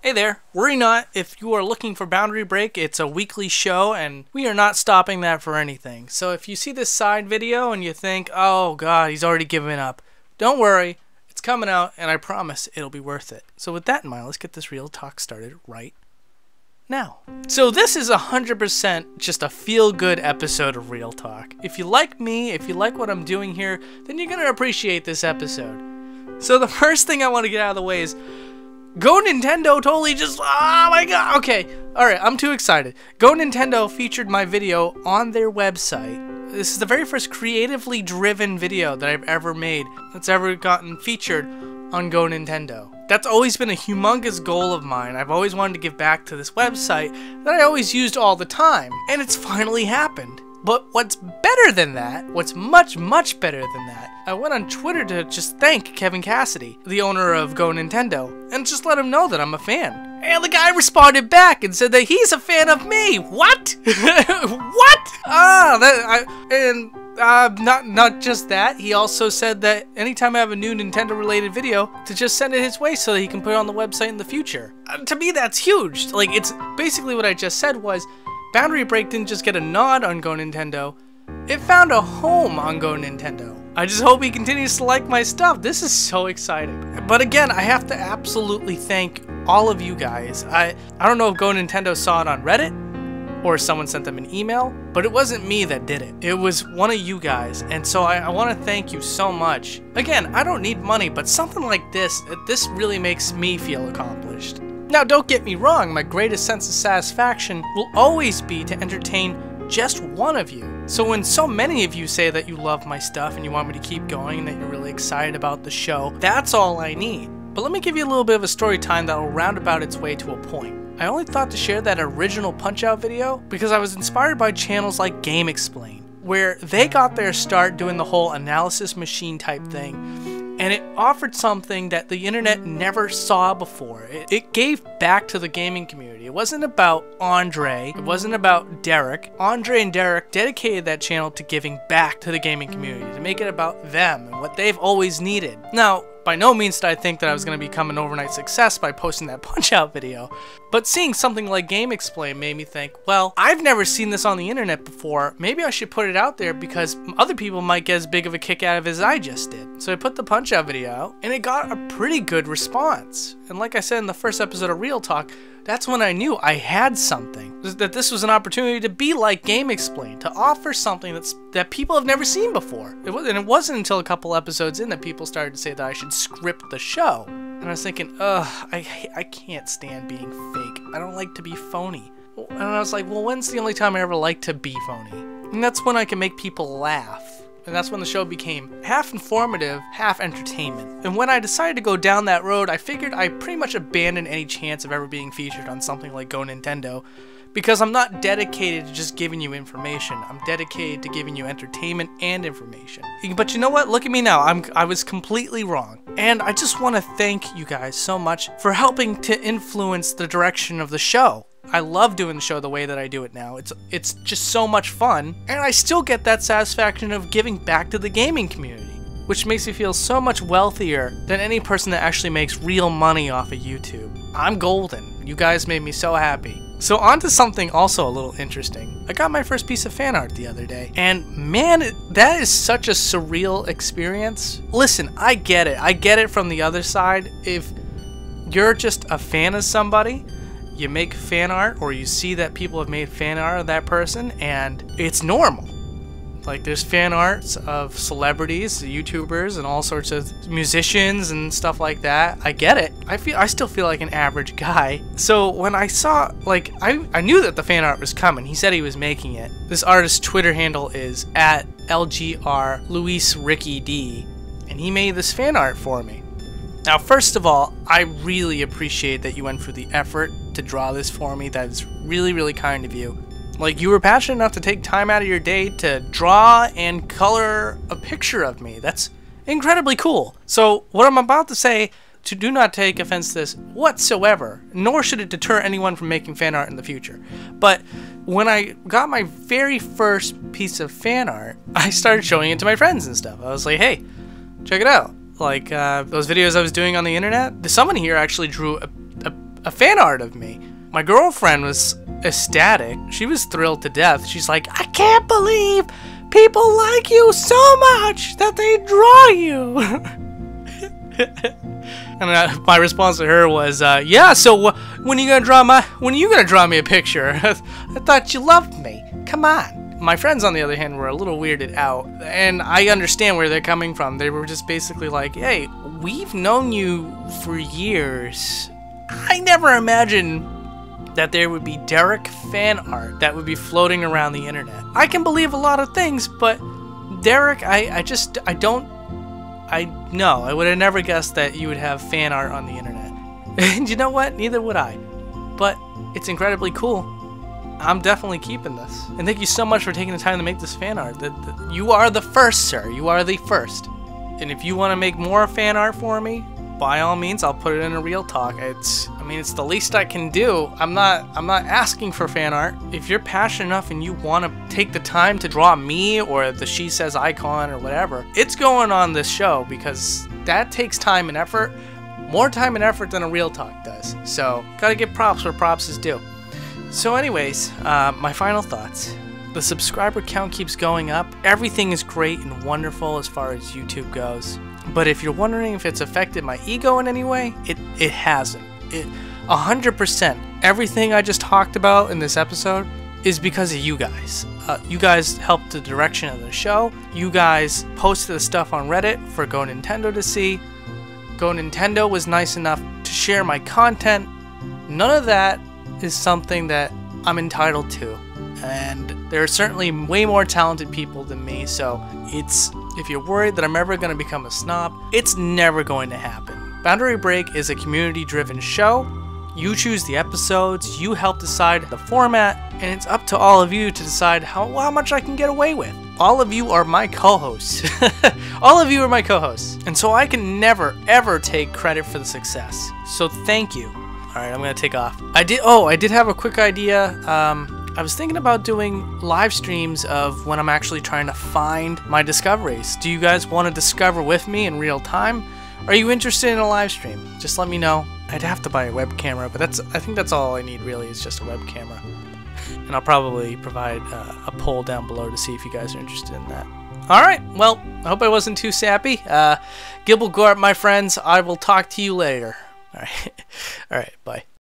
Hey there, worry not. If you are looking for Boundary Break, it's a weekly show and we are not stopping that for anything. So if you see this side video and you think, oh god, he's already given up, don't worry, it's coming out and I promise it'll be worth it. So with that in mind, let's get this real talk started right now. So this is 100% just a feel-good episode of Real Talk. If you like me, if you like what I'm doing here, then you're gonna appreciate this episode. So the first thing I want to get out of the way is Gonintendo totally just, oh my god, okay, alright, I'm too excited. Gonintendo featured my video on their website. This is the very first creatively driven video that I've ever made that's ever gotten featured on Gonintendo. That's always been a humongous goal of mine. I've always wanted to give back to this website that I always used all the time, and it's finally happened. But what's better than that, what's much, much better than that, I went on Twitter to just thank Kevin Cassidy, the owner of Gonintendo, and just let him know that I'm a fan. And the guy responded back and said that he's a fan of me. What? What? Not just that, he also said that anytime I have a new Nintendo related video, to just send it his way so that he can put it on the website in the future. To me, that's huge. Like, it's basically what I just said was, Boundary Break didn't just get a nod on Gonintendo, it found a home on Gonintendo. I just hope he continues to like my stuff. This is so exciting. But again, I have to absolutely thank all of you guys. I don't know if Gonintendo saw it on Reddit or someone sent them an email, but it wasn't me that did it. It was one of you guys, and so I want to thank you so much. Again, I don't need money, but something like this really makes me feel accomplished. Now, don't get me wrong, my greatest sense of satisfaction will always be to entertain just one of you. So when so many of you say that you love my stuff and you want me to keep going and that you're really excited about the show, that's all I need. But let me give you a little bit of a story time that will round about its way to a point. I only thought to share that original Punch-Out video because I was inspired by channels like Game Explain, where they got their start doing the whole analysis machine type thing. And it offered something that the internet never saw before. It gave back to the gaming community. It wasn't about Andre. It wasn't about Derek. Andre and Derek dedicated that channel to giving back to the gaming community, to make it about them and what they've always needed. Now, by no means did I think that I was going to become an overnight success by posting that Punch-Out video, but seeing something like Game Explain made me think, well, I've never seen this on the internet before, maybe I should put it out there because other people might get as big of a kick out of it as I just did. So I put the Punch-Out video out, and it got a pretty good response. And like I said in the first episode of Real Talk, that's when I knew I had something. That this was an opportunity to be like Game Explain, to offer something that people have never seen before. And it wasn't until a couple episodes in that people started to say that I should script the show. And I was thinking, ugh, I can't stand being fake. I don't like to be phony. And I was like, well, when's the only time I ever like to be phony? And that's when I can make people laugh. And that's when the show became half informative, half entertainment. And when I decided to go down that road, I figured I pretty much abandoned any chance of ever being featured on something like Gonintendo, because I'm not dedicated to just giving you information. I'm dedicated to giving you entertainment and information. But you know what? Look at me now. I was completely wrong. And I just want to thank you guys so much for helping to influence the direction of the show. I love doing the show the way that I do it now. It's just so much fun, and I still get that satisfaction of giving back to the gaming community, which makes me feel so much wealthier than any person that actually makes real money off of YouTube. I'm golden. You guys made me so happy. So on to something also a little interesting. I got my first piece of fan art the other day, and man, that is such a surreal experience. Listen, I get it. I get it from the other side. If you're just a fan of somebody, you make fan art, or you see that people have made fan art of that person, and it's normal. Like, there's fan arts of celebrities, YouTubers, and all sorts of musicians and stuff like that. I get it. I still feel like an average guy. So when I saw, like, I knew that the fan art was coming. He said he was making it. This artist's Twitter handle is @LGRLuisRickyD, and he made this fan art for me. Now, first of all, I really appreciate that you went through the effort to draw this for me. That is really, really kind of you. Like, you were passionate enough to take time out of your day to draw and color a picture of me. That's incredibly cool. So, what I'm about to say, do not take offense to this whatsoever, nor should it deter anyone from making fan art in the future. But when I got my very first piece of fan art, I started showing it to my friends and stuff. I was like, hey, check it out. Like, those videos I was doing on the internet, someone here actually drew a fan art of me. My girlfriend was ecstatic. She was thrilled to death. She's like, I can't believe people like you so much that they draw you. And my response to her was, yeah, so when are you gonna draw me a picture? I thought you loved me. Come on. My friends, on the other hand, were a little weirded out, and I understand where they're coming from. They were just basically like, hey, we've known you for years. I never imagined that there would be Derek fan art that would be floating around the internet. I can believe a lot of things, but Derek, I would have never guessed that you would have fan art on the internet. And you know what? Neither would I. But it's incredibly cool. I'm definitely keeping this. And thank you so much for taking the time to make this fan art. You are the first, sir. You are the first. And if you want to make more fan art for me, by all means, I'll put it in a Real Talk. It's the least I can do. I'm not asking for fan art. If you're passionate enough and you want to take the time to draw me or the She Says icon or whatever, it's going on this show because that takes time and effort. More time and effort than a Real Talk does. So, gotta give props where props is due. So anyways, my final thoughts. The subscriber count keeps going up. Everything is great and wonderful as far as YouTube goes. But if you're wondering if it's affected my ego in any way, it hasn't. 100%. Everything I just talked about in this episode is because of you guys. You guys helped the direction of the show. You guys posted the stuff on Reddit for Gonintendo to see. Gonintendo was nice enough to share my content. None of that is something that I'm entitled to, and there are certainly way more talented people than me, so if you're worried that I'm ever going to become a snob, it's never going to happen. Boundary Break is a community-driven show. You choose the episodes, you help decide the format, and it's up to all of you to decide how much I can get away with. All of you are my co-hosts. All of you are my co-hosts, and so I can never ever take credit for the success. So thank you. Alright, I'm gonna take off. I did have a quick idea. I was thinking about doing live streams of when I'm actually trying to find my discoveries. Do you guys want to discover with me in real time? Are you interested in a live stream? Just let me know. I'd have to buy a web camera, but I think that's all I need really is just a web camera. And I'll probably provide a poll down below to see if you guys are interested in that. Alright, well, I hope I wasn't too sappy. Gibble Gorp, my friends, I will talk to you later. Alright, bye.